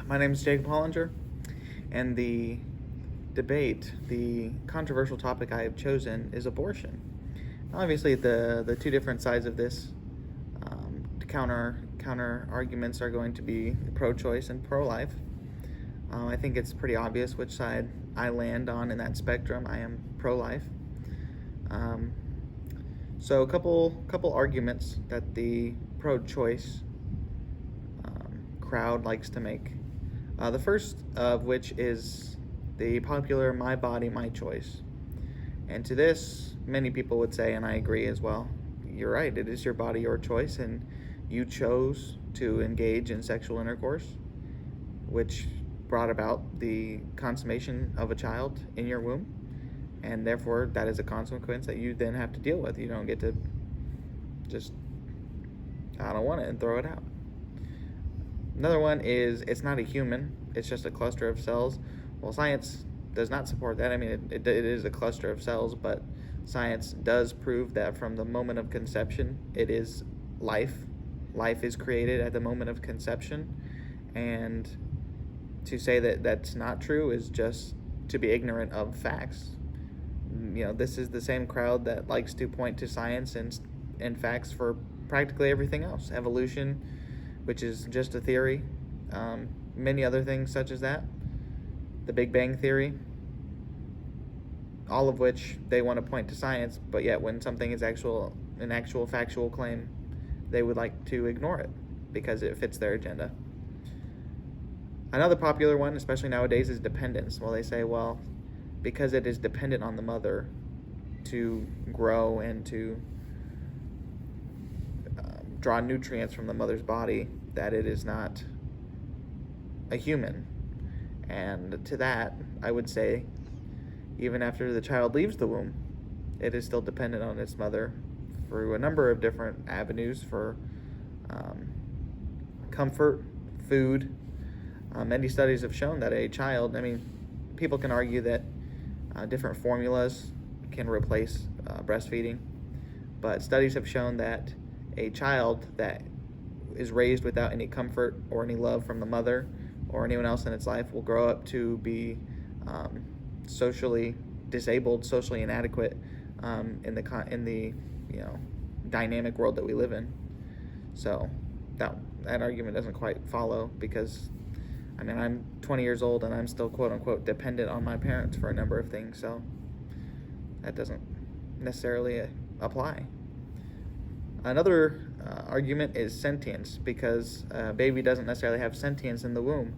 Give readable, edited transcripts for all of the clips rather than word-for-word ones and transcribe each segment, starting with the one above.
My name is Jacob Hollinger, and the controversial topic I have chosen is abortion. Obviously, the two different sides of this counter arguments are going to be pro-choice and pro-life. I think it's pretty obvious which side I land on in that spectrum. I am pro-life. So a couple arguments that the pro-choice crowd likes to make. The first of which is the popular "my body, my choice." And to this, many people would say, and I agree as well, you're right, it is your body, your choice, and you chose to engage in sexual intercourse, which brought about the consummation of a child in your womb, and therefore that is a consequence that you then have to deal with. You don't get to just, I don't want it, and throw it out. Another one is, it's not a human, it's just a cluster of cells. Well, science does not support that. I mean, it is a cluster of cells, but science does prove that from the moment of conception, it is life. Life is created at the moment of conception, and to say that that's not true is just to be ignorant of facts. You know, this is the same crowd that likes to point to science and facts for practically everything else. Evolution, which is just a theory. Many other things such as that. The Big Bang Theory. All of which they want to point to science, but yet when something is an actual factual claim, they would like to ignore it because it fits their agenda. Another popular one, especially nowadays, is dependence. Well, they say, well, because it is dependent on the mother to grow and to draw nutrients from the mother's body, that it is not a human. And to that, I would say, even after the child leaves the womb, it is still dependent on its mother through a number of different avenues for comfort, food. Many studies have shown that a child, I mean, people can argue that different formulas can replace breastfeeding, but studies have shown that a child that is raised without any comfort or any love from the mother or anyone else in its life will grow up to be socially disabled, socially inadequate in the dynamic world that we live in. So that argument doesn't quite follow, because I mean, I'm 20 years old and I'm still quote unquote dependent on my parents for a number of things, so that doesn't necessarily apply. Another argument is sentience, because a baby doesn't necessarily have sentience in the womb.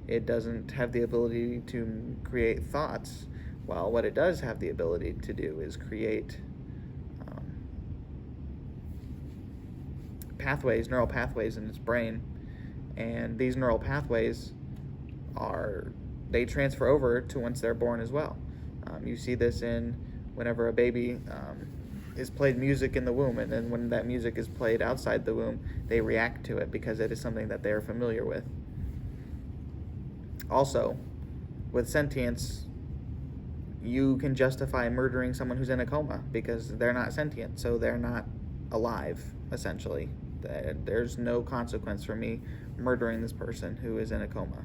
It doesn't have the ability to create thoughts. Well, what it does have the ability to do is create neural pathways in its brain, and these neural pathways they transfer over to once they're born as well. You see this in whenever a baby is played music in the womb, and then when that music is played outside the womb, they react to it because it is something that they are familiar with. Also, with sentience, you can justify murdering someone who's in a coma because they're not sentient, so they're not alive, essentially. There's no consequence for me murdering this person who is in a coma.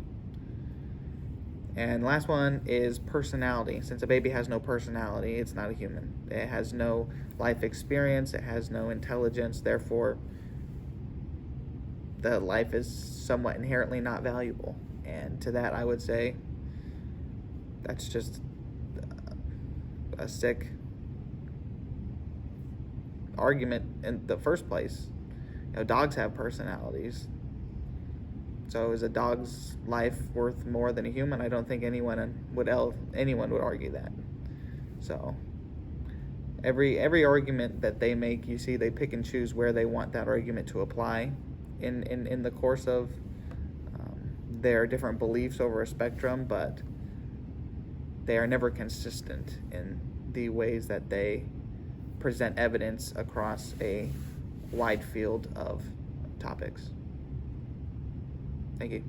And last one is personality. Since a baby has no personality, it's not a human. It has no life experience, it has no intelligence, therefore the life is somewhat inherently not valuable. And to that, I would say that's just a sick argument in the first place. You know, dogs have personalities. So is a dog's life worth more than a human? I don't think anyone would argue that. So every argument that they make, you see they pick and choose where they want that argument to apply in the course of their different beliefs over a spectrum, but they are never consistent in the ways that they present evidence across a wide field of topics. Thank you.